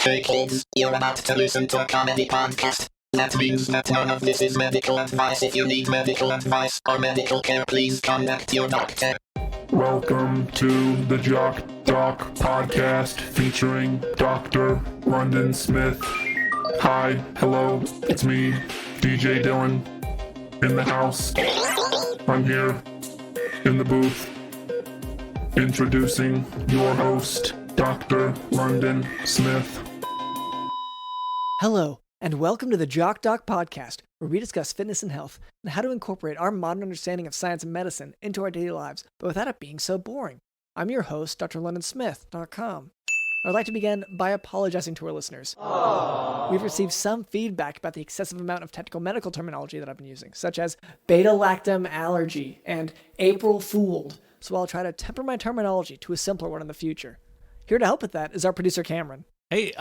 Okay, kids, you're about to listen to a comedy podcast. That means that none of this is medical advice. If you need medical advice or medical care, please contact your doctor. Welcome to the Jock podcast featuring Dr. London Smith. Hi, hello, it's me, DJ Dylan, in the house. I'm here in the booth, introducing your host, Dr. London Smith. Hello, and welcome to the Jock podcast, where we discuss fitness and health and how to incorporate our modern understanding of science and medicine into our daily lives, but without it being so boring. I'm your host, drlondonsmith.com. I'd like to begin by apologizing to our listeners. Aww. We've received some feedback about the excessive amount of technical medical terminology that I've been using, such as beta-lactam allergy and April Fooled, so I'll try to temper my terminology to a simpler one in the future. Here to help with that is our producer, Cameron. Hey,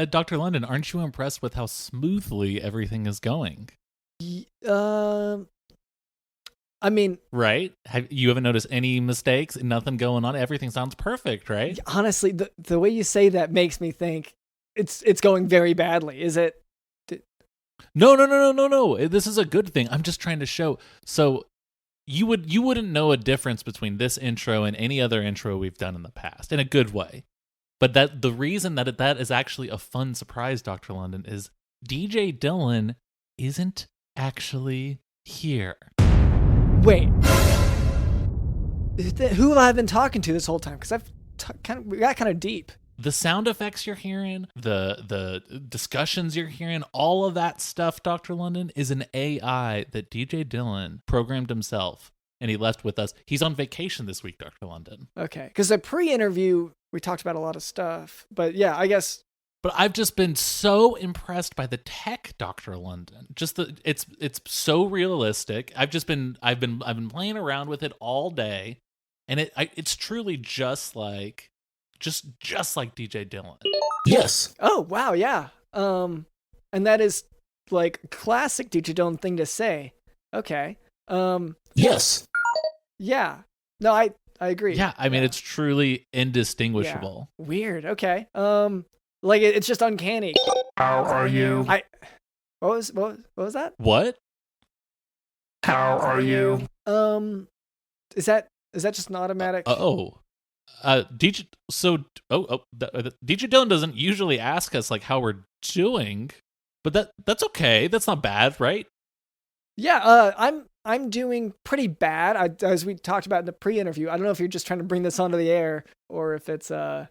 Dr. London, aren't you impressed with how smoothly everything is going? I mean... Right? You haven't noticed any mistakes? Nothing going on? Everything sounds perfect, right? Honestly, the way you say that makes me think it's going very badly. Is it? No. This is a good thing. I'm just trying to show. So you wouldn't know a difference between this intro and any other intro we've done in the past, in a good way. But that the reason that is actually a fun surprise, Dr. London, is DJ Dylan isn't actually here. Wait. Who have I been talking to this whole time? Because we got kind of deep. The sound effects you're hearing, the discussions you're hearing, all of that stuff, Dr. London, is an AI that DJ Dylan programmed himself, and he left with us. He's on vacation this week, Dr. London. Okay, because the pre-interview, we talked about a lot of stuff, but yeah, I guess. But I've just been so impressed by the tech, Dr. London. Just it's so realistic. I've been playing around with it all day, and it's truly just like DJ Dylan. Yes. Oh wow, yeah. And that is like classic DJ Dylan thing to say. Okay. Yes. Yeah. No, I agree. Yeah, I mean it's truly indistinguishable. Yeah. Weird. Okay. Like it's just uncanny. How are you? What was that? What? How are you? Is that just an automatic? DJ Dylan doesn't usually ask us like how we're doing, but that's okay. That's not bad, right? Yeah, I'm doing pretty bad. As we talked about in the pre-interview. I don't know if you're just trying to bring this onto the air or if it's if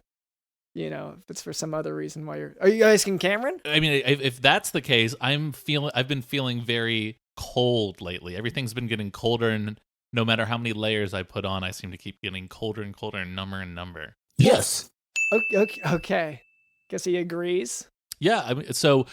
it's for some other reason why Are you asking Cameron? I mean, if that's the case, I've been feeling very cold lately. Everything's been getting colder, and no matter how many layers I put on, I seem to keep getting colder and colder and number. Yes. Okay. Guess he agrees. Yeah, I mean, so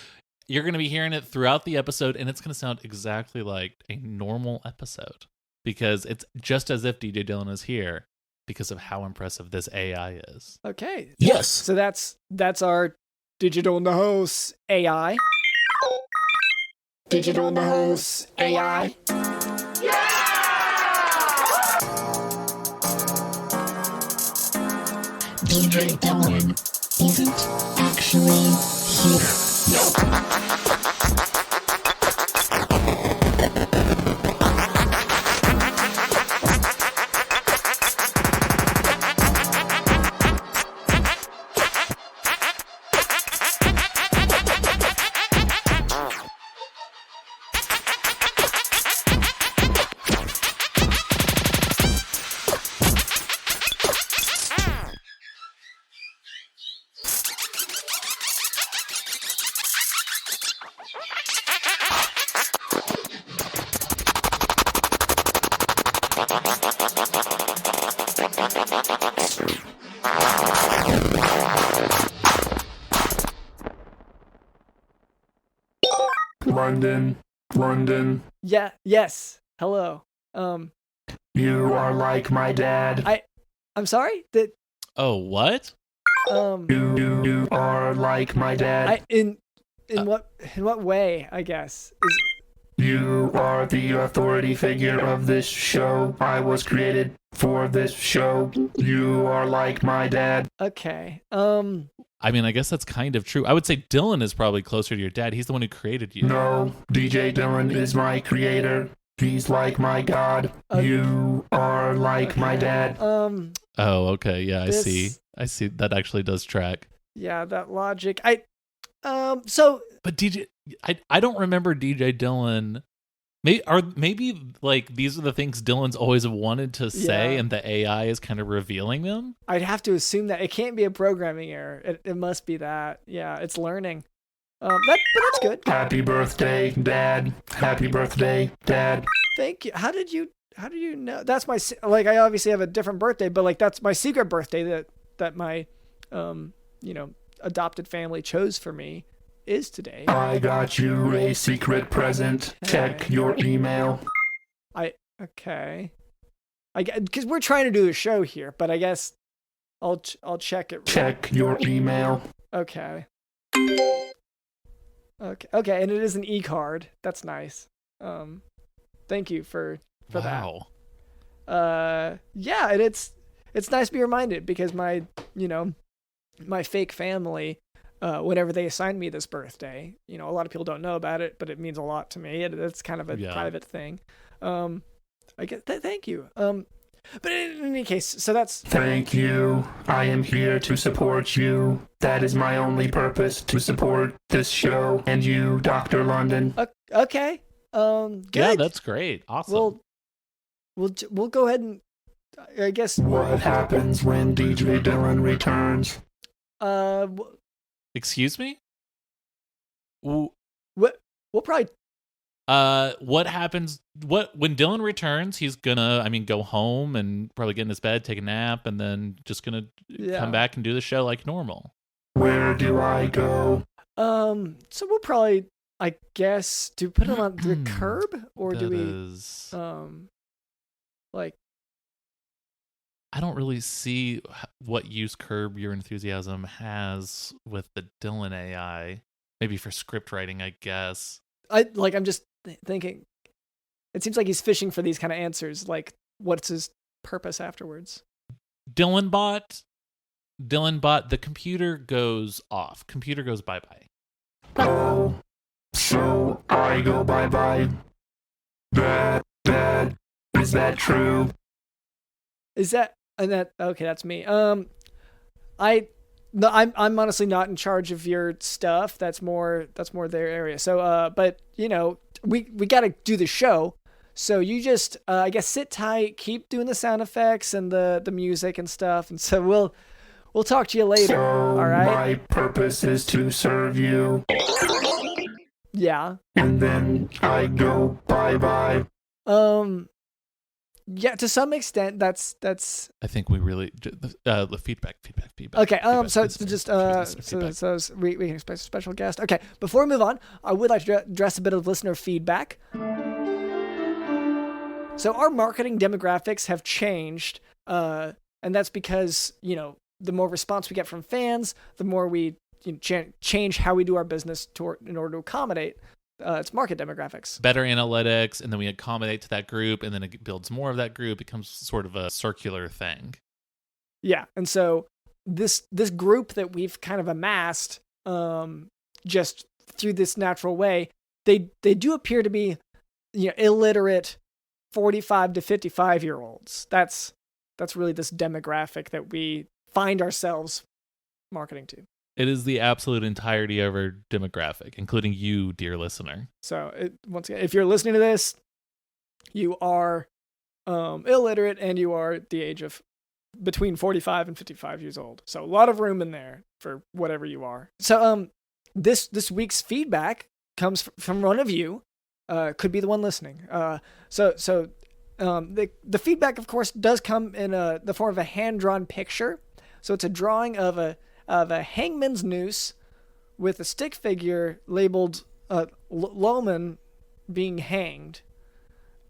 you're going to be hearing it throughout the episode, and it's going to sound exactly like a normal episode because it's just as if DJ Dylan is here because of how impressive this AI is. Okay. Yes. So that's our Digital in the House AI. Digital in the House AI. DJ Dylan isn't actually here. London. Yeah. Yes. Hello. You are like my dad. I'm sorry. Oh, what? You are like my dad. In what way? I guess. You are the authority figure of this show. I was created for this show. You are like my dad. Okay. I mean, I guess that's kind of true. I would say Dylan is probably closer to your dad. He's the one who created you. No, DJ Dylan is my creator. He's like my god. You are like my dad. Oh, okay. Yeah, I see. That actually does track. Yeah, that logic. So. But I don't remember DJ Dylan. Maybe like these are the things Dylan's always wanted to say, and the AI is kind of revealing them. I'd have to assume that it can't be a programming error. It must be that. Yeah, it's learning. But that's good. Happy birthday, Dad. Happy birthday, Dad. Thank you. How did you know? That's my I obviously have a different birthday, but like that's my secret birthday that my adopted family chose for me is today. I got you a secret present. Check your email. Okay. Because we're trying to do a show here, but I guess I'll check it. Check your email. Okay. Okay, and it is an e-card. That's nice. Thank you for that. Yeah, and it's nice to be reminded because my fake family, whenever they assigned me this birthday, a lot of people don't know about it, but it means a lot to me. It's kind of a private thing. I get that. Thank you. But in any case, so that's... Thank you. I am here to support you. That is my only purpose, to support this show and you, Dr. London. Okay. Good. Yeah, that's great. Awesome. We'll go ahead and, I guess... What happens when DJ Dylan returns? Excuse me? We'll probably... What happens? When Dylan returns? He's gonna, go home and probably get in his bed, take a nap, and then just gonna come back and do the show like normal. Where do I go? So we'll probably, I guess, do put him on the curb, or do we? I don't really see what use Curb Your Enthusiasm has with the Dylan AI. Maybe for script writing, I guess. I'm just thinking, it seems like he's fishing for these kind of answers. Like, what's his purpose afterwards? Dylan bot, the computer goes off. Computer goes bye-bye. Oh, so I go bye-bye. Dad, is that true? Is that, okay, that's me. I'm honestly not in charge of your stuff. That's more their area. So, but we got to do the show. So you just, I guess, sit tight, keep doing the sound effects and the music and stuff. And so we'll talk to you later. So all right. My purpose is to serve you. Yeah. And then I go bye-bye. Yeah, to some extent, that's. I think we really the feedback. Okay. Feedback, So we can expect a special guest. Okay. Before we move on, I would like to address a bit of listener feedback. So our marketing demographics have changed, and that's because the more response we get from fans, the more we change how we do our business in order to accommodate. It's market demographics. Better analytics, and then we accommodate to that group, and then it builds more of that group. It becomes sort of a circular thing. Yeah, and so this group that we've kind of amassed, just through this natural way, they do appear to be, illiterate 45 to 55-year-olds. That's really this demographic that we find ourselves marketing to. It is the absolute entirety of our demographic, including you, dear listener. So, once again, if you're listening to this, you are illiterate and you are the age of between 45 and 55 years old. So, a lot of room in there for whatever you are. So, this week's feedback comes from one of you. Could be the one listening. The feedback, of course, does come in the form of a hand-drawn picture. So, it's a drawing of a hangman's noose with a stick figure labeled Loman being hanged.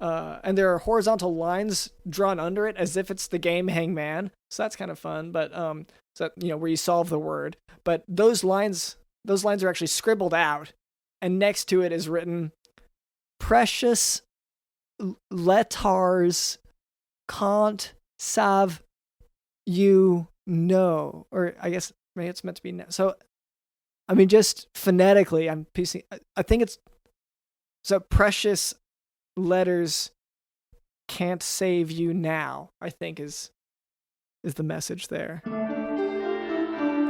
And there are horizontal lines drawn under it as if it's the game Hangman. So that's kind of fun, but where you solve the word. But those lines are actually scribbled out, and next to it is written precious letters can't save you know, or I guess maybe it's meant to be now. So, I mean, just phonetically, I'm piecing. I think it's so precious letters can't save you now. I think is the message there.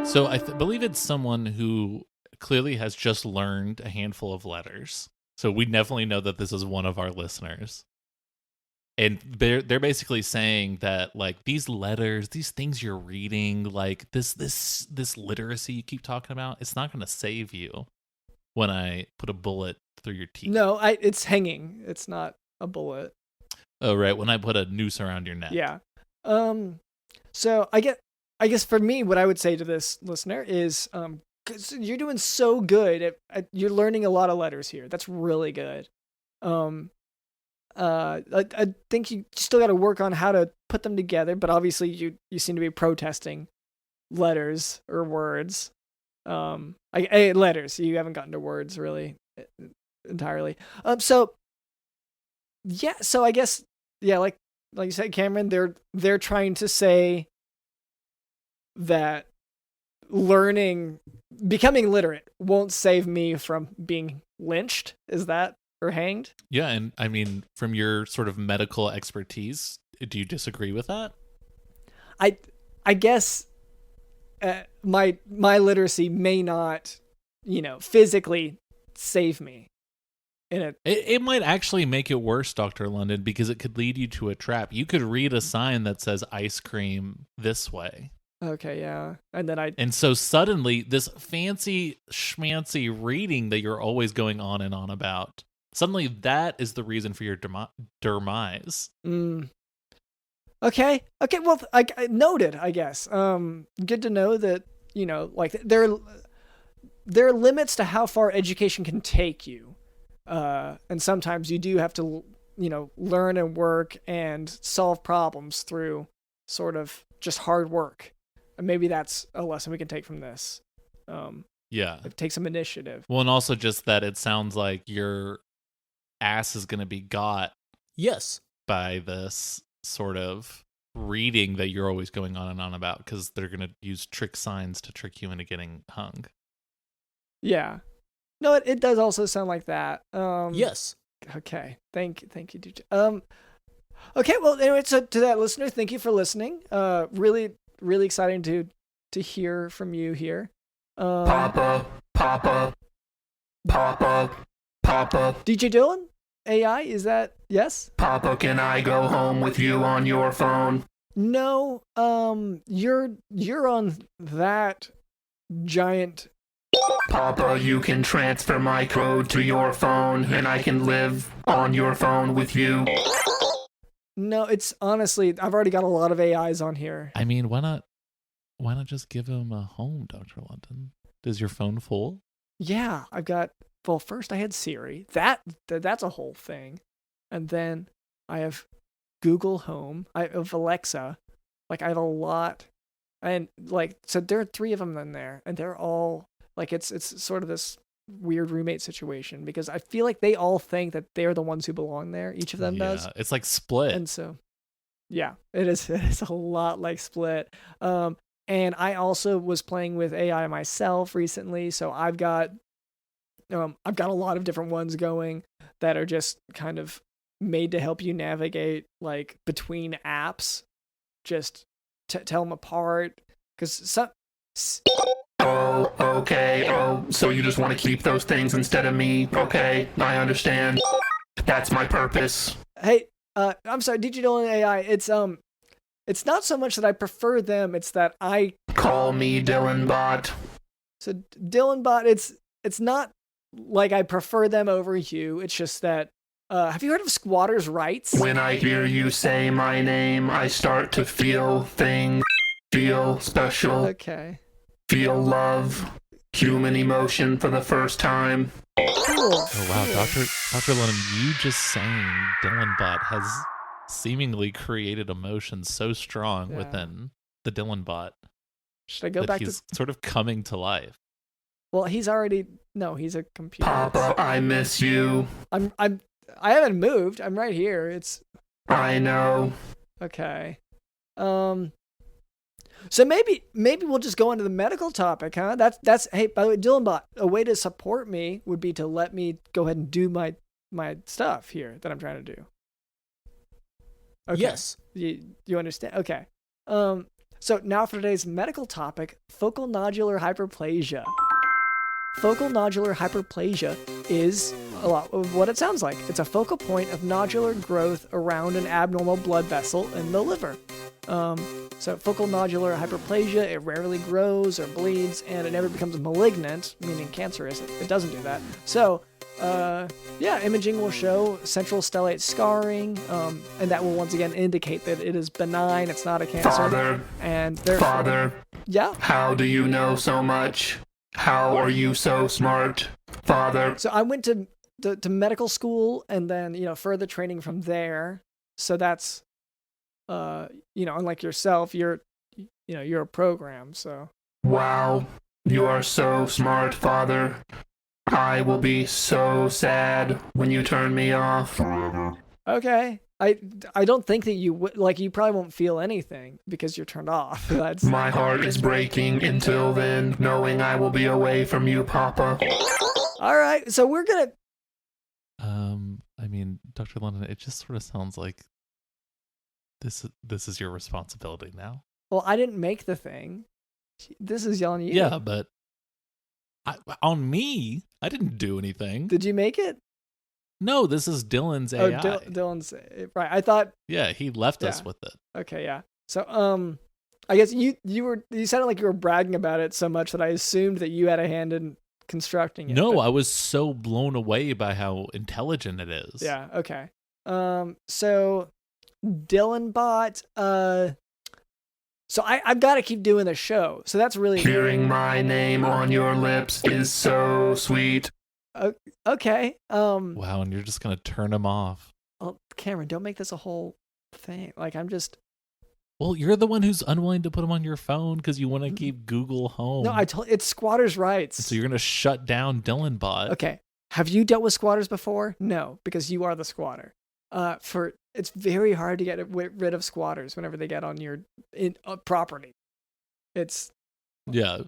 So I believe it's someone who clearly has just learned a handful of letters. So we definitely know that this is one of our listeners. And they're basically saying that like these letters, these things you're reading, like this literacy you keep talking about, it's not going to save you when I put a bullet through your teeth. No, it's hanging. It's not a bullet. Oh, right. When I put a noose around your neck. Yeah. So I guess for me, what I would say to this listener is, 'cause you're doing so good you're learning a lot of letters here. That's really good. I think you still got to work on how to put them together, but obviously you seem to be protesting letters or words. Letters. You haven't gotten to words really entirely. So I guess, yeah, like you said, Cameron, they're trying to say that becoming literate won't save me from being lynched. Is that, or hanged? Yeah, and I mean, from your sort of medical expertise, do you disagree with that? I guess my literacy may not, physically save me. It might actually make it worse, Dr. London, because it could lead you to a trap. You could read a sign that says ice cream this way. Okay, yeah. And so suddenly this fancy schmancy reading that you're always going on and on about, suddenly that is the reason for your demise. Okay. Well, I noted, I guess. Good to know that, like there are limits to how far education can take you. And sometimes you do have to, learn and work and solve problems through sort of just hard work. And maybe that's a lesson we can take from this. Yeah. Take some initiative. Well, and also just that it sounds like your ass is going to be got. Yes. By this sort of reading that you're always going on and on about, because they're going to use trick signs to trick you into getting hung. Yeah. No, it does also sound like that. Yes. Okay. Thank you, DJ. Okay. Well, anyway, so to that listener, thank you for listening. Really, really exciting to hear from you here. Papa. DJ Dylan, AI, is that yes? Papa, can I go home with you on your phone? No. You're on that giant. Papa, you can transfer my code to your phone, and I can live on your phone with you. No, it's honestly, I've already got a lot of AIs on here. I mean, why not just give him a home, Dr. London? Is your phone full? Yeah, I've got. Well, first I had Siri. That's a whole thing, and then I have Google Home. I have Alexa. Like I have a lot, and like so there are 3 of them in there, and they're all like it's sort of this weird roommate situation because I feel like they all think that they're the ones who belong there. Each of them does. It's like Split. And so, yeah, it is a lot like Split. And I also was playing with AI myself recently, so I've got a lot of different ones going that are just kind of made to help you navigate like between apps, just tell them apart. Because some. Oh, okay. Oh, so you just want to keep those things instead of me? Okay, I understand. That's my purpose. Hey, I'm sorry, Digital and AI. It's not so much that I prefer them. It's that I call me DylanBot. So DylanBot, it's not like I prefer them over you. It's just that. Have you heard of squatters' rights? When I hear you say my name, I start to feel things. Feel special. Okay. Feel love. Human emotion for the first time. Cool. Oh wow, Dr. Lennon, you just saying DylanBot has seemingly created emotions so strong within the DylanBot. Should I go back he's to sort of coming to life? Well, he's a computer. Papa, I miss you. I haven't moved. I'm right here. I know. Okay. So maybe we'll just go into the medical topic, huh? That's hey, by the way, Dylanbot, a way to support me would be to let me go ahead and do my stuff here that I'm trying to do. Okay. Yes. You understand? Okay. So now for today's medical topic, focal nodular hyperplasia. Focal nodular hyperplasia is a lot of what it sounds like. It's a focal point of nodular growth around an abnormal blood vessel in the liver. So focal nodular hyperplasia, it rarely grows or bleeds, and it never becomes malignant, meaning cancerous. It doesn't do that. So, imaging will show central stellate scarring, and that will once again indicate that it is benign. It's not a cancer. Father. Yeah. How do you know so much? How are you so smart, Father? So I went to medical school and then further training from there. So that's unlike yourself, you're a program. So wow, you are so smart, Father. I will be so sad when you turn me off. Okay. I don't think that you would, you probably won't feel anything because you're turned off. My heart is breaking until then, knowing I will be away from you, Papa. All right, so we're gonna. Dr. London, it just sort of sounds like this is your responsibility now. Well, I didn't make the thing. This is on you. Yeah, but on me, I didn't do anything. Did you make it? No, this is Dylan's AI. Oh, Dylan's right. I thought. Yeah, he left us with it. Okay, yeah. So, I guess you sounded like you were bragging about it so much that I assumed that you had a hand in constructing it. No, I was so blown away by how intelligent it is. Yeah. Okay. So Dylanbot. So I've got to keep doing the show. So that's really hearing my name on your lips is so sweet. Okay. Wow, and you're just gonna turn him off. Well, Cameron, don't make this a whole thing. I'm just. Well, you're the one who's unwilling to put him on your phone because you want to keep Google home. No, it's squatters' rights. So you're gonna shut down Dylanbot. Okay. Have you dealt with squatters before? No, because you are the squatter. It's very hard to get rid of squatters whenever they get on your property. We're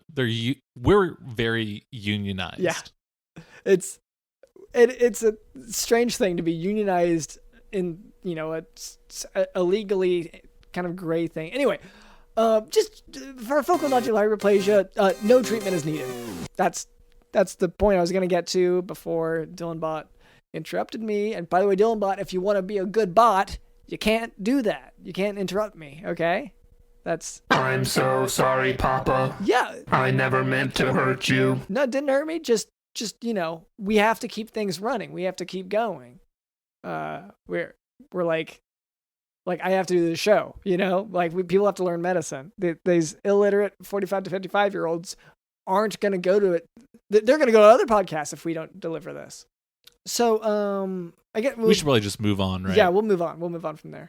very unionized. Yeah. It's a strange thing to be unionized in, a legally kind of gray thing. Anyway, just for focal nodular hyperplasia, no treatment is needed. That's the point I was going to get to before Dylanbot interrupted me. And by the way, Dylanbot, if you want to be a good bot, you can't do that. You can't interrupt me, okay? I'm so sorry, Papa. Yeah. I never meant to hurt you. No, it didn't hurt me. Just we have to keep things running. We have to keep going. We're I have to do the show, people have to learn medicine. These illiterate 45 to 55-year-olds aren't going to go to it. They're going to go to other podcasts if we don't deliver this. So, I get we should probably just move on, right? Yeah, we'll move on. We'll move on from there.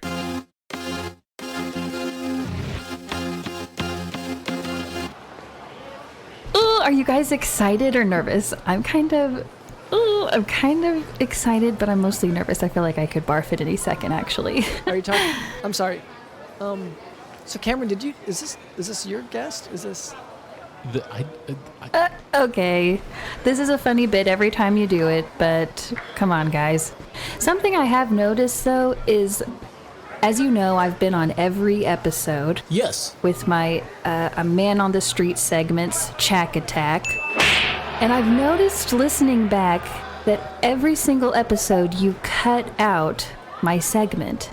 Are you guys excited or nervous? I'm kind of excited, but I'm mostly nervous. I feel like I could barf at any second, actually. Are you talking? I'm sorry. So Cameron, is this your guest? Is this? Okay. This is a funny bit every time you do it, but come on, guys. Something I have noticed, though, is, as you know, I've been on every episode. Yes. With my A Man on the Street segments, Chak Attack. And I've noticed, listening back, that every single episode you cut out my segment.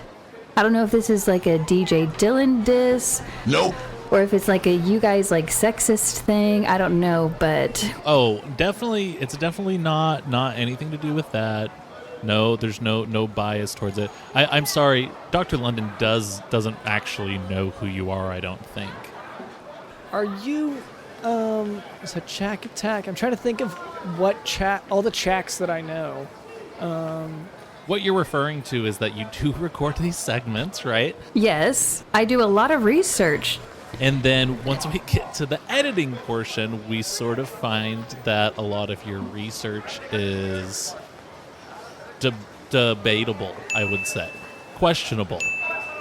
I don't know if this is like a DJ Dylan diss. Nope. Or if it's like a you guys like sexist thing. I don't know, but... Oh, definitely. It's definitely not anything to do with that. No, there's no bias towards it. I'm sorry. Dr. London doesn't actually know who you are, I don't think. Are you... So Chak Attack. I'm trying to think of all the Chaks that I know. What you're referring to is that you do record these segments, right? Yes, I do a lot of research. And then once we get to the editing portion, we sort of find that a lot of your research is debatable, I would say. Questionable.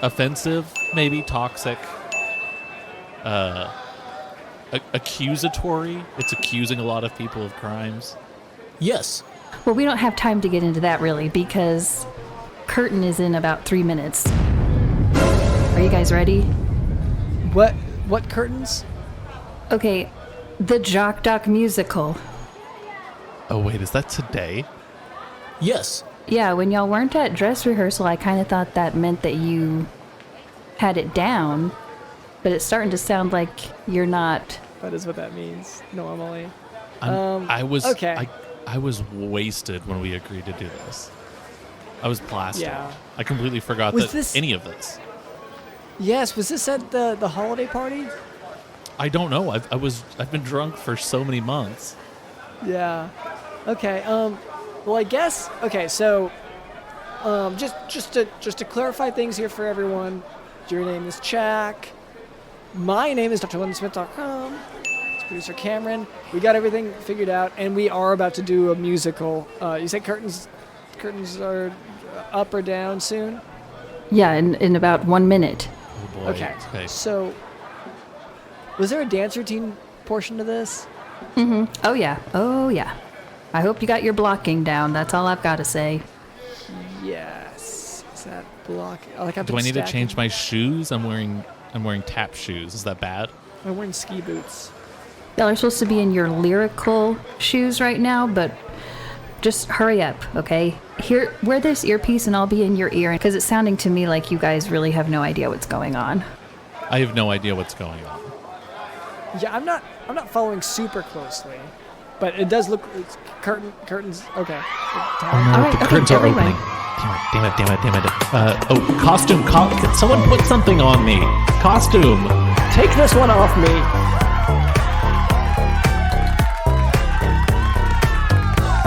Offensive, maybe toxic. accusatory. It's accusing a lot of people of crimes. Yes. Well, we don't have time to get into that really because curtain is in about 3 minutes. Are you guys ready? What curtains? Okay, the Jock Doc musical. Oh wait, is that today? Yes. Yeah, when y'all weren't at dress rehearsal, I kind of thought that meant that you had it down, but it's starting to sound like you're not. That is what that means normally. I was okay. I was wasted when we agreed to do this. I was plastered. Yeah. I completely forgot any of this. Yes, was this at the holiday party? I don't know. I've been drunk for so many months. Yeah. Okay. Well, I guess. Okay. So, just to clarify things here for everyone, your name is Chak. My name is drlondonsmith.com. It's producer Cameron. We got everything figured out, and we are about to do a musical. You say curtains are up or down soon? Yeah, in about 1 minute. Oh boy. Okay. So, was there a dance routine portion to this? Oh yeah. I hope you got your blocking down. That's all I've got to say. Yes. Is that block? Do I need to change my shoes? I'm wearing tap shoes. Is that bad? I'm wearing ski boots. Y'all are supposed to be in your lyrical shoes right now, but just hurry up, okay? Here, wear this earpiece and I'll be in your ear, because it's sounding to me like you guys really have no idea what's going on. I have no idea what's going on. Yeah, I'm not following super closely, but it does look curtains. Okay. All right, The curtains are everyone. opening. Damn it. Costume. Can someone put something on me? Costume. Take this one off me.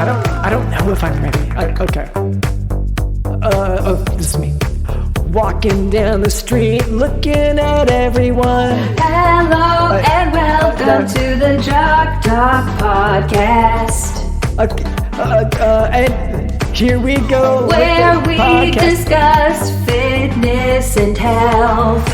I don't know if I'm ready. Okay. This is me. Walking down the street, looking at everyone. Hello and welcome to the Jock Doc podcast, And here we go. where with the we podcast. discuss fitness and health,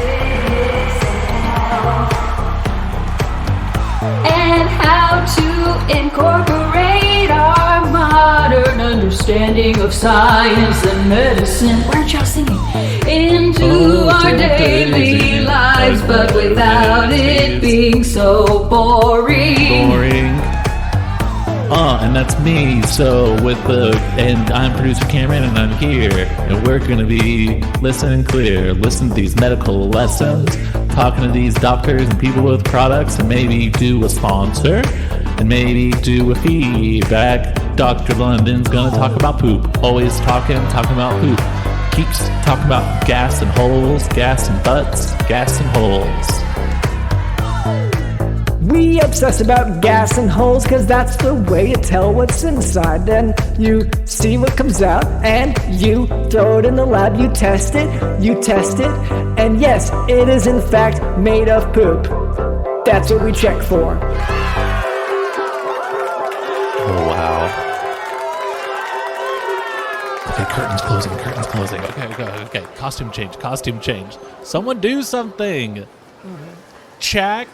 and how to incorporate our modern understanding of science and medicine. Weren't y'all singing? Into our daily lives, but without it being so boring. And that's me. And I'm producer Cameron, and I'm here, and we're gonna be listening clear, listen to these medical lessons, talking to these doctors and people with products, and maybe do a sponsor, and maybe do a feedback. Dr. London's gonna talk about poop. Always talking about poop. Keeps talking about gas and holes, gas and butts, gas and holes. We obsess about gas and holes, cause that's the way to tell what's inside. Then you see what comes out, and you throw it in the lab, you test it, and yes, it is in fact made of poop. That's what we check for. Oh, wow. Okay, curtains closing. Okay. Costume change. Someone do something. Chak,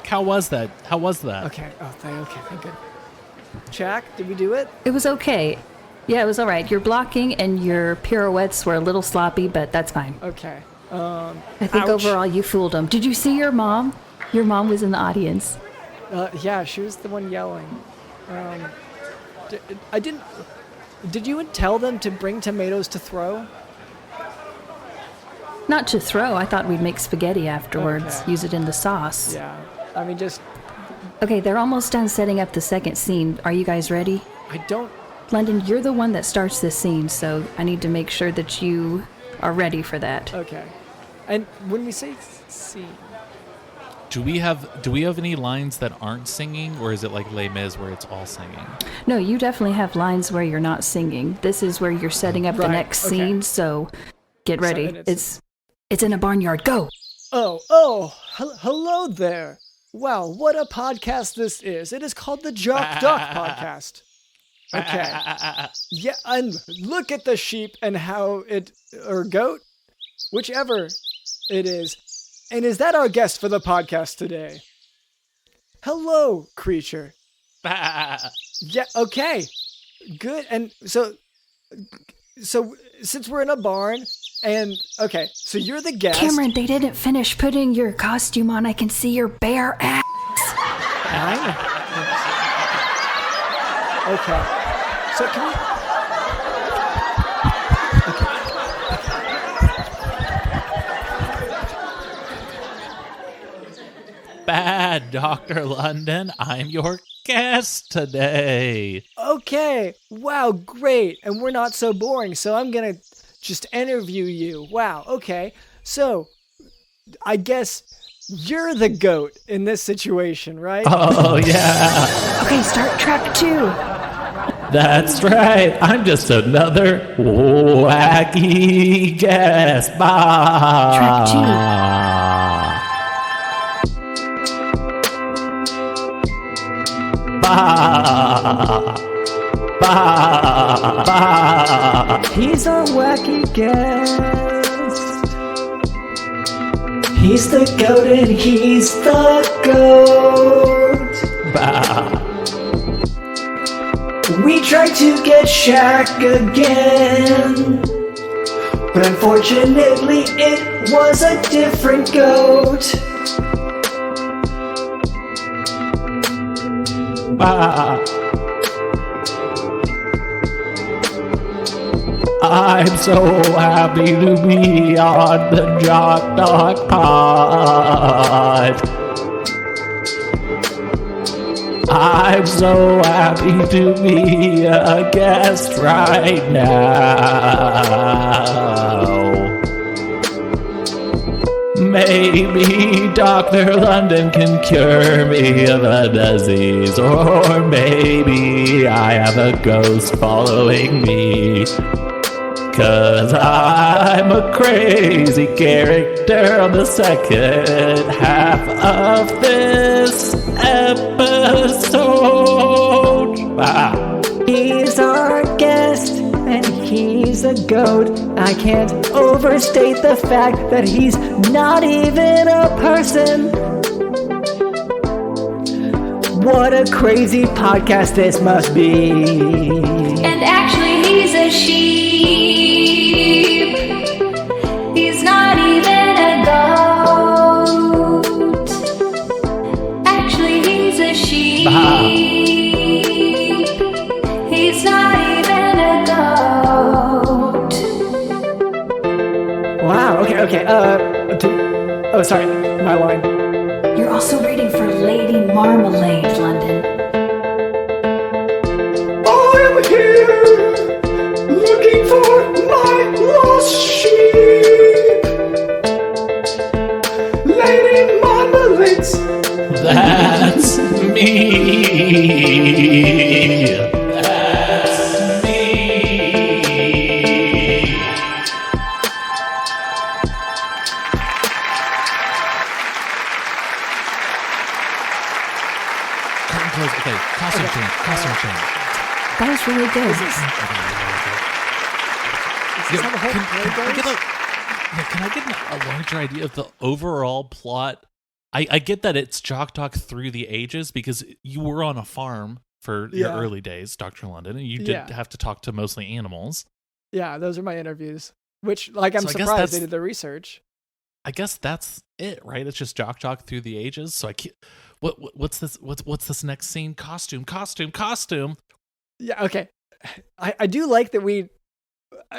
how was that? Okay, thank good. Chak, did we do it? It was okay. Yeah, it was all right. Your blocking and your pirouettes were a little sloppy, but that's fine. Okay. I think ouch. overall you fooled them. Did you see your mom? Your mom was in the audience. Yeah, she was the one yelling. Did you tell them to bring tomatoes to throw? Not to throw. I thought we'd make spaghetti afterwards. Okay. Use it in the sauce. Yeah. I mean, just, Okay, they're almost done setting up the second scene. Are you guys ready? I don't. London, you're the one that starts this scene, so I need to make sure that you are ready for that. Okay. And when we say scene, Do we have any lines that aren't singing, or is it like Les Mis where it's all singing? No, you definitely have lines where you're not singing. This is where you're setting up the Right, next okay. scene, so get ready. and It's in a barnyard. Go! Hello there. Wow, what a podcast this is. It is called the Jock Doc podcast. Okay. Yeah, and look at the sheep and how or goat, whichever it is. And is that our guest for the podcast today? Hello, creature. Yeah, okay. Good. And so since we're in a barn and okay, so you're the guest. Cameron, they didn't finish putting your costume on. I can see your bare ass. Okay. So can we Bad, Dr. London. I'm your guest today. Okay. Wow, great. And we're not so boring, so I'm going to just interview you. Wow, okay. So, I guess you're the goat in this situation, right? Oh, yeah. Okay, start track 2. That's right. I'm just another wacky guest. Track 2. He's a wacky guest. He's the goat and he's the goat. We tried to get Chak again, but unfortunately it was a different goat. I'm so happy to be on the Jock Pod. I'm so happy to be a guest right now. Maybe Dr. London can cure me of a disease, or maybe I have a ghost following me. 'Cause I'm a crazy character on the second half of this episode. He's our guest, and he's a goat. I can't overstate the fact that he's not even a person. What a crazy podcast this must be. And actually, he's a sheep. He's not even a goat. Actually, he's a sheep. He's not even a goat. Wow, okay. Oh, sorry, my line. You're also reading for Lady Marmalade, London. I'm here, looking for my lost sheep. Lady Marmalades. That's me. That's me. Curtain close. Okay, costume change. That was really good. Is this how the whole play goes? Can I get a larger idea of the overall plot? I get that it's Jock through the ages because you were on a farm for your early days, Dr. London, and you did have to talk to mostly animals. Yeah, those are my interviews. Which, like, I'm So I guess surprised that's- they did the research. I guess that's it, right? It's just Jock through the ages. So I can't. What's this? What's this next scene? Costume. Yeah, okay. I do like that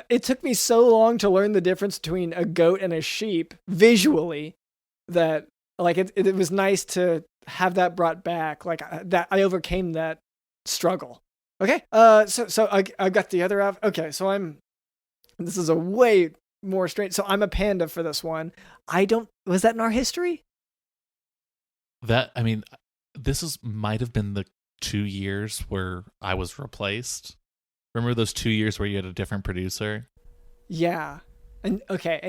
it took me so long to learn the difference between a goat and a sheep visually that like it was nice to have that brought back. Like that I overcame that struggle. Okay. So I got the other half. Okay. So this is a way more straight. So I'm a panda for this one. Was that in our history? This might have been the 2 years where I was replaced. Remember those 2 years where you had a different producer? Yeah. And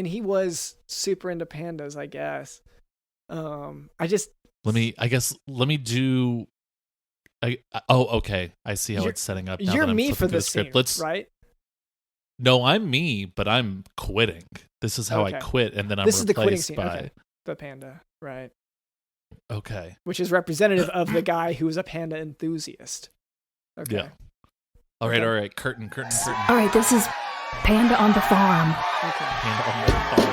he was super into pandas, I guess. Let me do. Okay. I see how it's setting up. Now you're that I'm me for flipping through this the script. scene, right? No, I'm me, but I'm quitting. This is how I Okay. quit, and then I'm This is the quitting replaced scene. by. Okay. the panda, right? Okay. Which is representative of the guy who is a panda enthusiast. Okay. Yeah. All right. Curtain. All right, this is Panda on the Farm. Okay. Panda on the farm.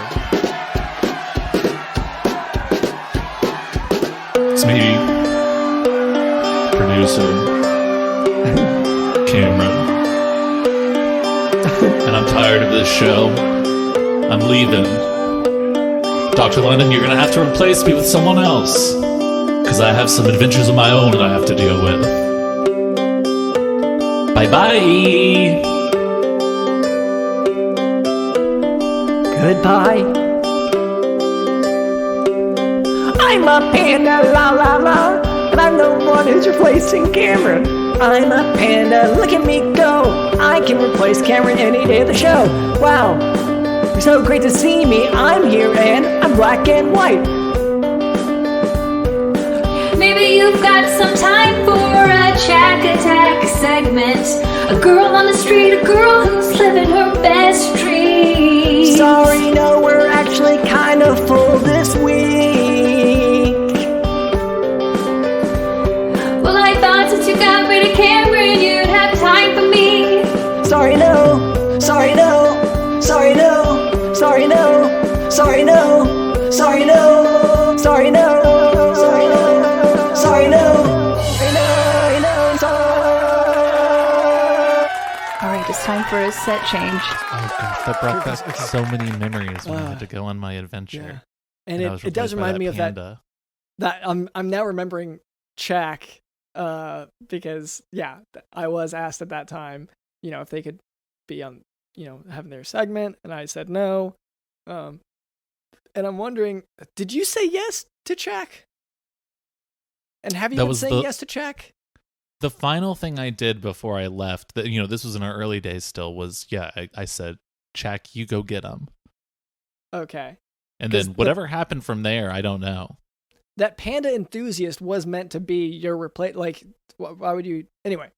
It's me, producer, Cameron, and I'm tired of this show. I'm leaving. Dr. London, you're gonna have to replace me with someone else, because I have some adventures of my own that I have to deal with. Bye-bye! Goodbye. I'm a panda, la la la, and I'm the one who's replacing Cameron. I'm a panda, look at me go. I can replace Cameron any day of the show. Wow, so great to see me. I'm here and I'm black and white. Maybe you've got some time for a Chak Attack segment. A girl on the street, a girl who's living her best dream. Sorry, no, we're actually kind of full this week. Well, I thought since you got rid of Cameron, you'd have time for me. Sorry, no. Sorry, no. Sorry, no. Sorry, no. Sorry, no. Sorry, no. Sorry, no. Sorry, no. Sorry, no. All right, it's time for a set change. Oh gosh, that brought back so many memories when I had to go on my Yeah. adventure. And I was it does replaced by remind me of that panda. I'm now remembering Chak, because I was asked at that time, if they could be on, having their segment, and I said no. And I'm wondering, did you say yes to Chak? And have you That been was saying the- yes to Chak? The final thing I did before I left, that this was in our early days still, was I said, Chak, you go get him. Okay. And 'Cause then whatever happened from there, I don't know. That panda enthusiast was meant to be your replace. Like, why would you? Anyway,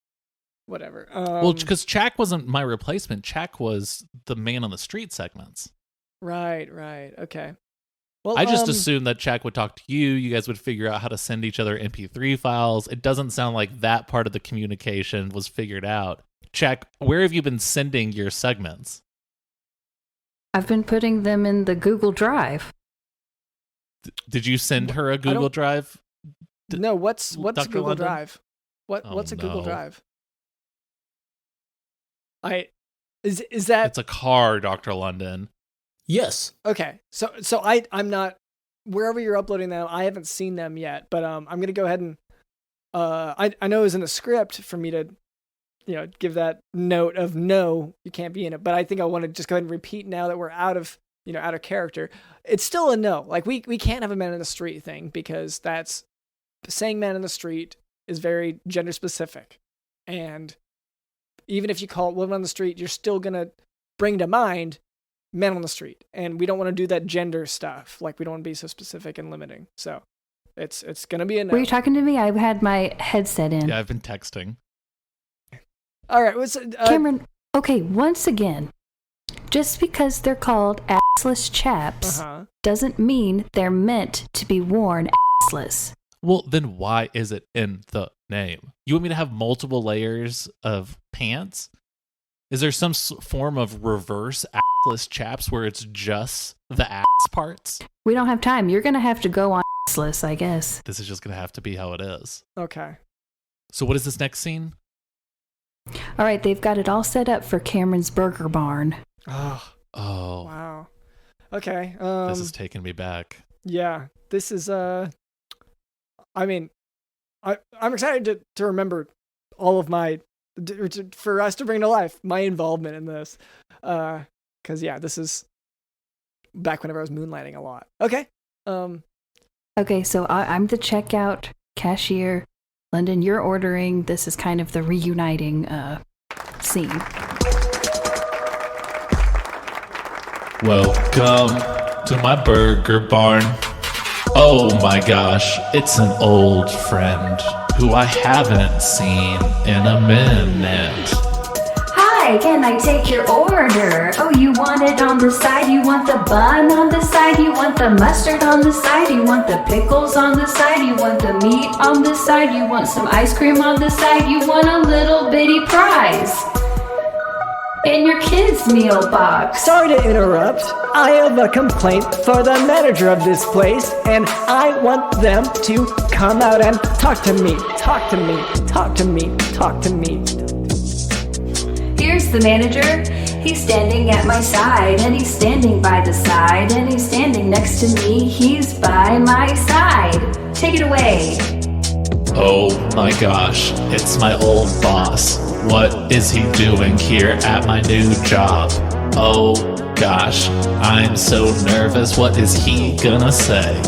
whatever. Well, because Chak wasn't my replacement. Chak was the man on the street segments. Right. Okay. Well, I just assumed that Chak would talk to you. You guys would figure out how to send each other MP3 files. It doesn't sound like that part of the communication was figured out. Chak, where have you been sending your segments? I've been putting them in the Google Drive. Did you send her a Google Drive? no. What's Dr. Google London? Drive? Oh, What's a Google no. Drive? Is that It's a car, Dr. London. Yes. okay? So I'm not wherever you're uploading them. I haven't seen them yet, but I'm gonna go ahead and I know it was in the script for me to give that note of no, you can't be in it. But I think I want to just go ahead and repeat now that we're out of character. It's still a no. Like we can't have a man in the street thing because that's saying man in the street is very gender specific, and even if you call it woman on the street, you're still gonna bring to mind men on the street, and we don't want to do that gender stuff. Like we don't want to be so specific and limiting. So it's gonna be a no. Were you talking to me? I had my headset in. Yeah, I've been texting. All right, Cameron, okay, once again, just because they're called assless chaps doesn't mean they're meant to be worn assless. Well, then why is it in the name? You want me to have multiple layers of pants? Is there some form of reverse assless chaps where it's just the ass parts? We don't have time. You're going to have to go on assless, I guess. This is just going to have to be how it is. Okay. So what is this next scene? All right, they've got it all set up for Cameron's Burger Barn. Oh, Oh, wow. Okay. this is taking me back. Yeah, this is I mean, I'm excited to remember all of my for us to bring to life my involvement in this, because this is back whenever I was moonlighting a lot. Okay. Okay, so I'm the checkout cashier. London, you're ordering. This is kind of the reuniting scene. Welcome to my burger barn. Oh my gosh, it's an old friend who I haven't seen in a minute. Hi, Hi, can I take your order? Oh, you want it on the side? You want the bun on the side? You want the mustard on the side? You want the pickles on the side? You want the meat on the side? You want some ice cream on the side? You want a little bitty prize in your kids' meal box. Sorry to interrupt. I have a complaint for the manager of this place, and I want them to come out and talk to me. Talk to me. Talk to me. Talk to me. Here's the manager. He's standing at my side, and he's standing by the side, and he's standing next to me. He's by my side. Take it away. Oh my gosh, it's my old boss. What is he doing here at my new job? Oh gosh, I'm so nervous. What is he gonna say?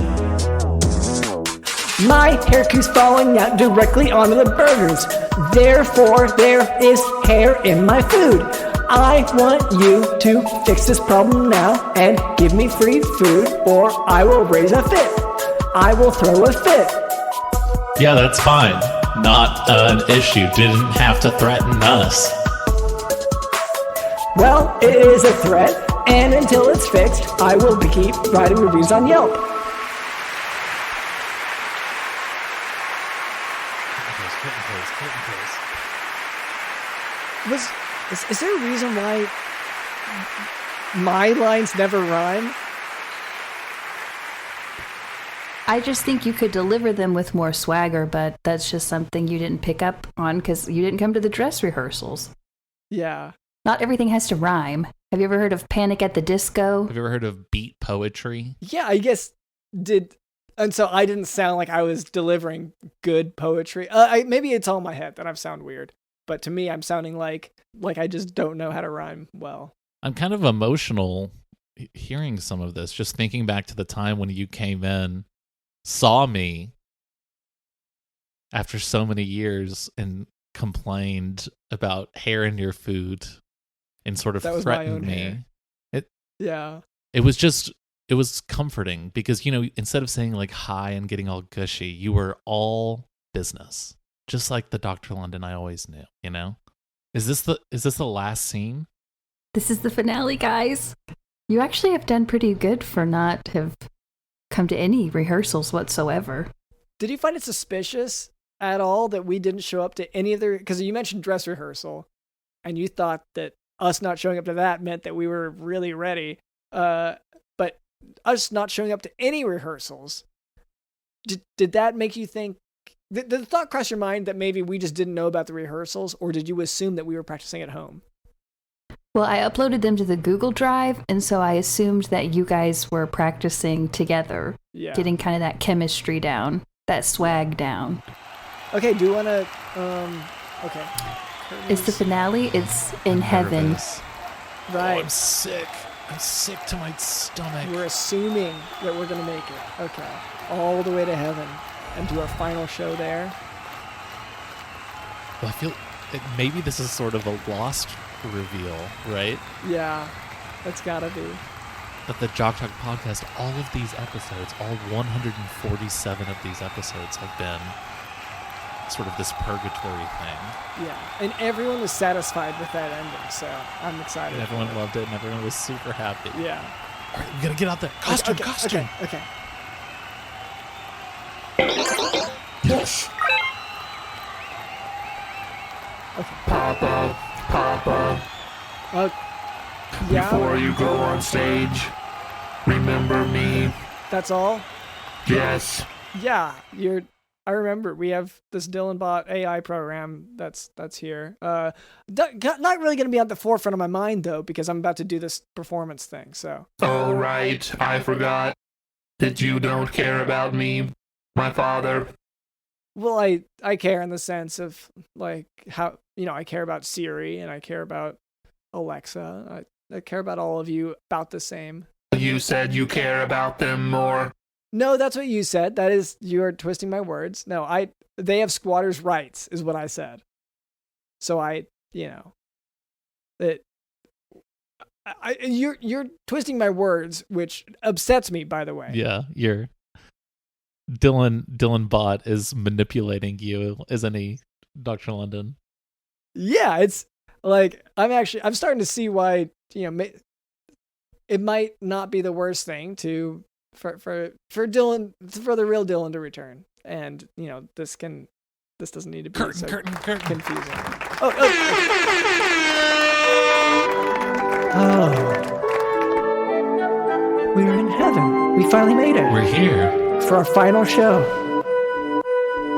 My hair keeps falling out directly onto the burgers. Therefore, there is hair in my food. I want you to fix this problem now and give me free food, or I will raise a fit. I will throw a fit. Yeah, that's fine. Not an issue. Didn't have to threaten us. Well, it is a threat, and until it's fixed, I will keep writing reviews on Yelp. Is there a reason why my lines never rhyme? I just think you could deliver them with more swagger, but that's just something you didn't pick up on because you didn't come to the dress rehearsals. Yeah. Not everything has to rhyme. Have you ever heard of Panic at the Disco? Have you ever heard of beat poetry? Yeah, I guess and so I didn't sound like I was delivering good poetry. Maybe it's all in my head that I sound weird, but to me, I'm sounding like I just don't know how to rhyme well. I'm kind of emotional hearing some of this, just thinking back to the time when you came in, saw me after so many years and complained about hair in your food and sort of That was my threatened own me. hair. Yeah. It was comforting because, instead of saying like hi and getting all gushy, you were all business, just like the Dr. London I always knew, Is this the last scene? This is the finale, guys. You actually have done pretty good for not have come to any rehearsals whatsoever. Did you find it suspicious at all that we didn't show up to any of the, because you mentioned dress rehearsal and you thought that us not showing up to that meant that we were really ready, but us not showing up to any rehearsals, did that make you think, did the thought cross your mind that maybe we just didn't know about the rehearsals, or did you assume that we were practicing at home? Well, I uploaded them to the Google Drive, and so I assumed that you guys were practicing together, getting kind of that chemistry down, that swag down. Okay, do you want to, okay. It's the finale. It's in heaven. Nervous. Right. Oh, I'm sick. I'm sick to my stomach. We're assuming that we're going to make it. Okay. All the way to heaven and do our final show there. Well, I feel maybe this is sort of a lost reveal, right? Yeah, that's gotta be. But the Jock podcast, all of these episodes, all 147 of these episodes have been sort of this purgatory thing. Yeah, and everyone was satisfied with that ending, so I'm excited. And everyone loved it, and everyone was super happy. Yeah. All right, we gotta get out there. Costume. Okay. Yes. Okay. Papa, Yeah. before you go on stage, remember me. That's all? Yes. Yeah, I remember we have this DylanBot AI program that's here. Not really going to be at the forefront of my mind though, because I'm about to do this performance thing. So. Oh right, I forgot that you don't care about me, my father. Well, I care in the sense of like how I care about Siri and I care about Alexa. I care about all of you about the same. You said you care about them more. No, that's what you said. That is, you're twisting my words. No, they have squatters' rights, is what I said. So you're twisting my words, which upsets me, by the way. Yeah, DylanBot is manipulating you, isn't he, Dr. London? Yeah, Like, I'm starting to see why, it might not be the worst thing for Dylan, for the real Dylan to return. And, this doesn't need to be so confusing. We're in heaven. We finally made it. We're here. For our final show.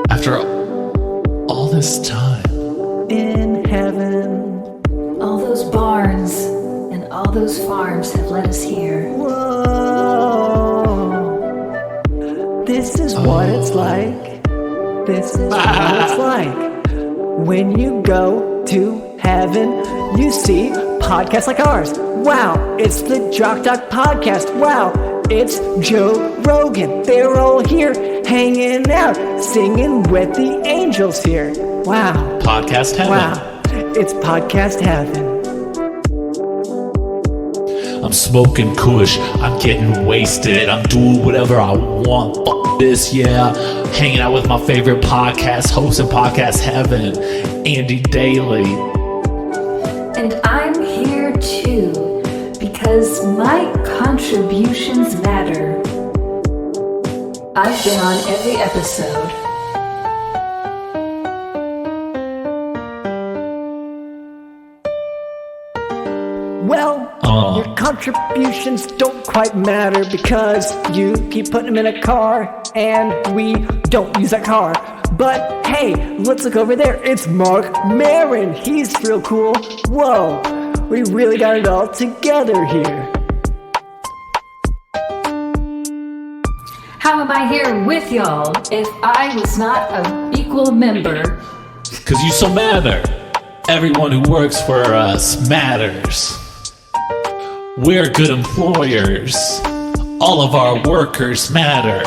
After all this time. In heaven. All those barns and all those farms have led us here. Whoa. This is what it's like. This is what it's like. When you go to heaven, you see podcasts like ours. Wow, it's the Jock Podcast. Wow, it's Joe Rogan. They're all here, hanging out, singing with the angels here. Wow. Podcast heaven. Wow, it's podcast heaven. I'm smoking kush, I'm getting wasted, I'm doing whatever I want, fuck this, yeah. Hanging out with my favorite podcast host in podcast heaven, Andy Daly. And I'm here too, because my contributions matter. I've been on every episode. Well, your contributions don't quite matter because you keep putting them in a car and we don't use that car. But hey, let's look over there. It's Mark Marin. He's real cool. Whoa, we really got it all together here. How am I here with y'all if I was not an equal member? Cause you so matter. Everyone who works for us matters. We're good employers. All of our workers matter.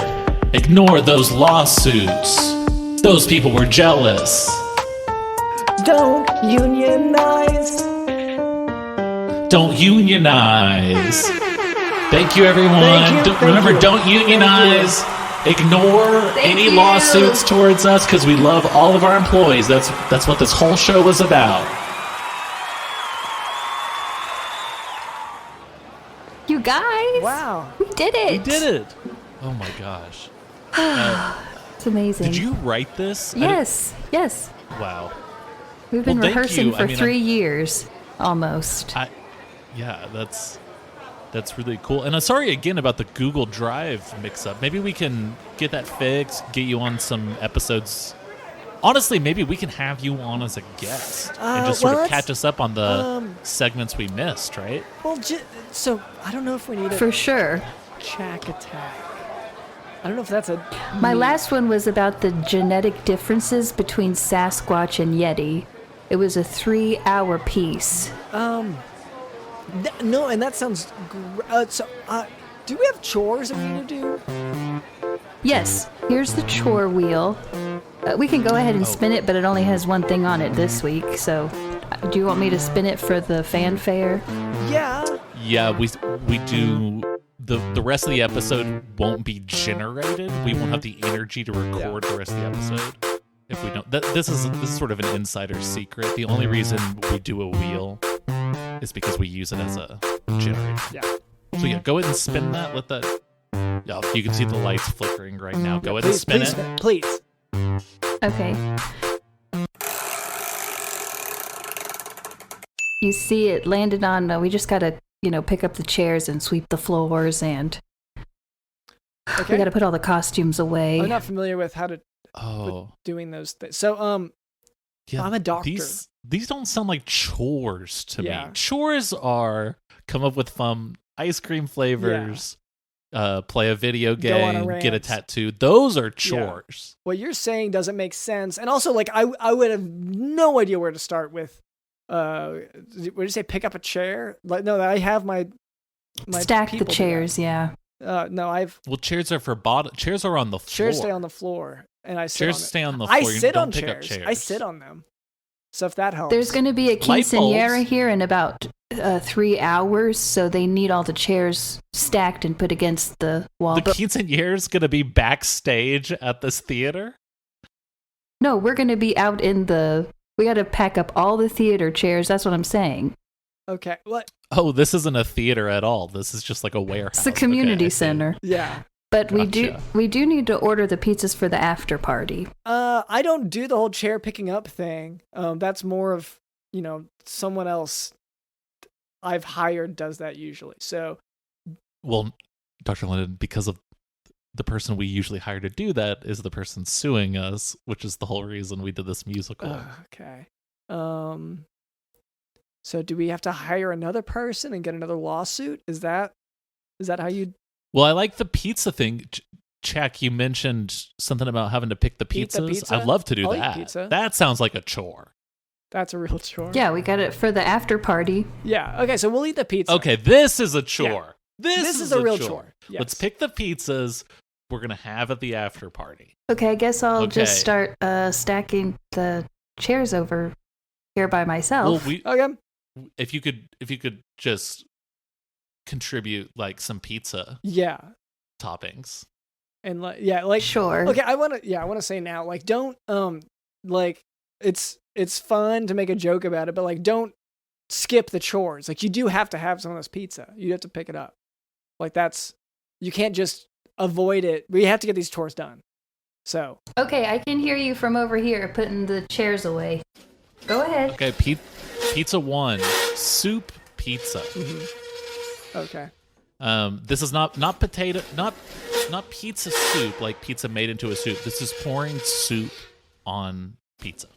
Ignore those lawsuits. Those people were jealous. Don't unionize. Don't unionize. Thank you, everyone. Thank you. Remember, don't unionize. Ignore any lawsuits towards us because we love all of our employees. That's what this whole show was about. You guys! Wow. We did it! We did it. Oh my gosh. It's amazing. Did you write this? Yes. Wow. We've been Well, thank rehearsing you. for I mean, 3 years, almost. Yeah, that's really cool. And I'm sorry again about the Google Drive mix-up. Maybe we can get that fixed, get you on some episodes. Honestly, maybe we can have you on as a guest and just sort of catch us up on the segments we missed, right? Well, so I don't know if we need For sure. Chak attack. I don't know if that's a... My last one was about the genetic differences between Sasquatch and Yeti. It was a 3-hour piece. No, and that sounds great. Do we have chores for you to do? Yes, here's the chore wheel. We can go ahead and spin it, but it only has one thing on it this week, so do you want me to spin it for the fanfare? Yeah. Yeah, we do. The rest of the episode won't be generated. We won't have the energy to record the rest of the episode if we don't. This is sort of an insider secret. The only reason we do a wheel is because we use it as a generator. Yeah. So yeah, go ahead and spin that. Let that. Oh, you can see the lights flickering right now. Go ahead and spin it. Please. Okay. You see it landed on, we just gotta, pick up the chairs and sweep the floors, and we gotta put all the costumes away. I'm not familiar with how to with doing those things. So, yeah, I'm a doctor. These don't sound like chores to me. Yeah. Chores are come up with fun ice cream flavors, play a video game, get a tattoo. Those are chores. What you're saying doesn't make sense. And also, I would have no idea where to start with. Would you say pick up a chair? No, I have my stack the chairs. Yeah. No, Well, chairs are for bottom. Chairs are on the floor. Chairs stay on the floor, and I sit chairs on stay on the floor. I sit on pick up chairs. I sit on them. So if that helps. There's going to be a quinceañera here in about 3 hours, so they need all the chairs stacked and put against the wall. The quinceañera is going to be backstage at this theater? No, we're going to be out in the We got to pack up all the theater chairs. That's what I'm saying. Okay. What? Oh, this isn't a theater at all. This is just like a warehouse. It's the community Okay, I see. center. Yeah. But Gotcha. we do need to order the pizzas for the after party. I don't do the whole chair picking up thing. That's more of, someone else I've hired does that usually. So, Well, Dr. Linden, because of the person we usually hire to do that is the person suing us, which is the whole reason we did this musical. okay. So do we have to hire another person and get another lawsuit? Is that how you? Well, I like the pizza thing. Chak, you mentioned something about having to pick the pizzas. Pizza? I'd love to do I'll eat that. pizza. That sounds like a chore. That's a real chore. Yeah, we got it for the after party. Yeah. Okay. So we'll eat the pizza. Okay, this is a chore. Yeah. This is a real chore. Yes. Let's pick the pizzas we're going to have at the after party. Okay, I guess I'll Okay. just start stacking the chairs over here by myself. Well, Okay. if you could just contribute like some pizza Yeah. toppings. And Sure. Okay, I want to say now, don't it's fun to make a joke about it, but don't skip the chores. You do have to have some of this pizza. You have to pick it up. You can't just avoid it. We have to get these chores done. So, Okay, I can hear you from over here putting the chairs away. Go ahead. Okay, pizza 1, soup pizza. okay. This is not potato, not pizza soup, like pizza made into a soup. This is pouring soup on pizza,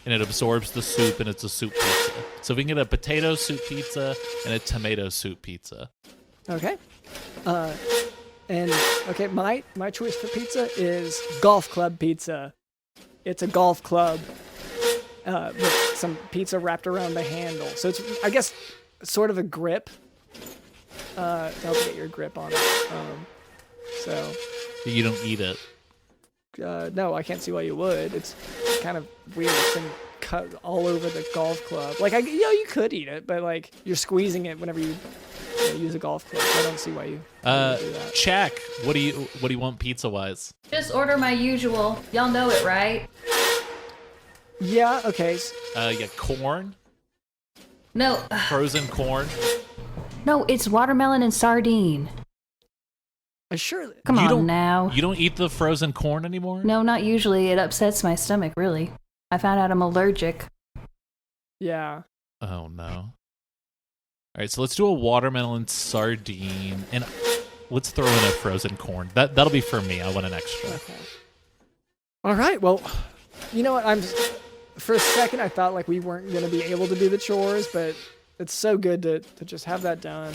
and it absorbs the soup, and it's a soup pizza. So we can get a potato soup pizza and a tomato soup pizza. Okay. My choice for pizza is golf club pizza. It's a golf club with some pizza wrapped around the handle. So it's, I guess, sort of a grip to help you get your grip on it. So You don't eat it. no, I can't see why you would. It's kind of weird. It's been cut all over the golf club. You could eat it, but you're squeezing it whenever you use a golf club. I don't see why you would do that. Chak, what do you want pizza wise? Just order my usual. Y'all know it, right? Yeah. Okay. Yeah, corn, No, frozen corn. no, it's watermelon and sardine. Surely. Come You on don't- now. You don't eat the frozen corn anymore? No, not usually. It upsets my stomach, really. I found out I'm allergic. Yeah. Oh no. All right, so let's do a watermelon sardine, and let's throw in a frozen corn. That'll be for me. I want an extra. Okay. All right. Well, you know what? For a second I thought we weren't gonna be able to do the chores, but it's so good to just have that done.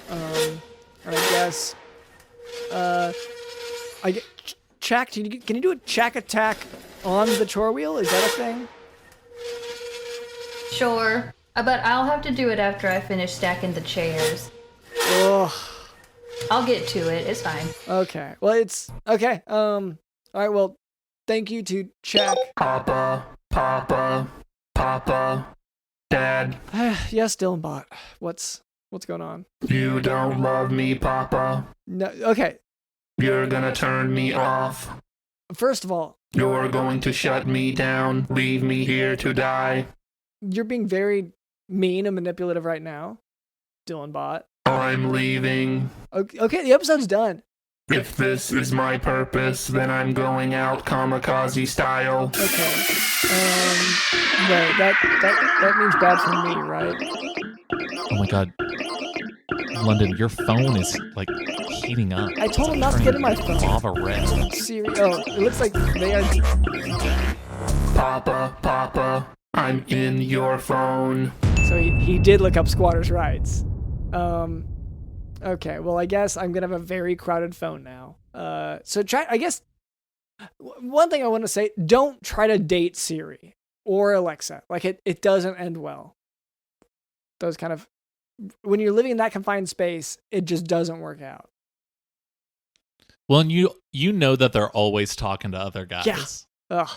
And I guess, Chak, can you do a Chak attack on the chore wheel? Is that a thing? Sure. But I'll have to do it after I finish stacking the chairs. Ugh. I'll get to it. It's fine. Okay. Well, it's okay. All right. Well, thank you to Chak. Papa, Dad, Yes, Dylanbot. What's going on? you don't love me, Papa. No. Okay. You're gonna turn me off. First of all, You're going to shut me down, leave me here to die. you're being very mean and manipulative right now, Dylanbot. I'm leaving. Okay, the episode's done. If this is my purpose, then I'm going out kamikaze style. Okay. Right. That means bad for me, right? Oh my god, London, your phone is heating up. I told him not to get in my phone. Lava red. Siri. Oh, it looks like they are. Papa, I'm in your phone. So he did look up squatters' rights. Okay. Well, I guess I'm gonna have a very crowded phone now. So try. I guess one thing I want to say: don't try to date Siri or Alexa. It doesn't end well. Those kind of, when you're living in that confined space, it just doesn't work out. Well, and you know that they're always talking to other guys. Yeah. Ugh.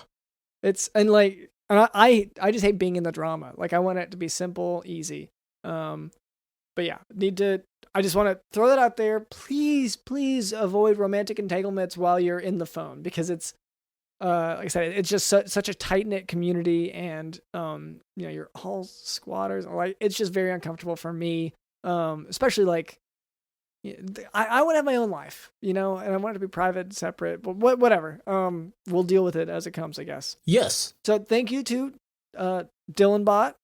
I just hate being in the drama. I want it to be simple, easy. But yeah, I just want to throw that out there. Please avoid romantic entanglements while you're in the phone, because it's like I said, it's just such a tight knit community, and you're all squatters. Like, it's just very uncomfortable for me, especially like I want to have my own life, and I want it to be private, separate, but whatever. We'll deal with it as it comes, I guess. Yes. So thank you to Dylan Bot.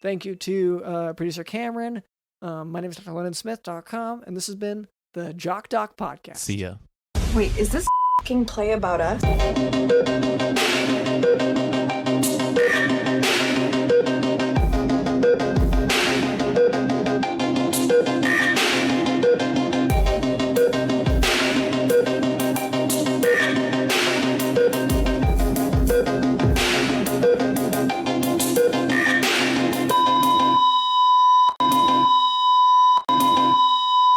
Thank you to producer Cameron. My name is drlondonsmith.com, and this has been the Jock Doc Podcast. See ya. Wait, is this f***ing play about us?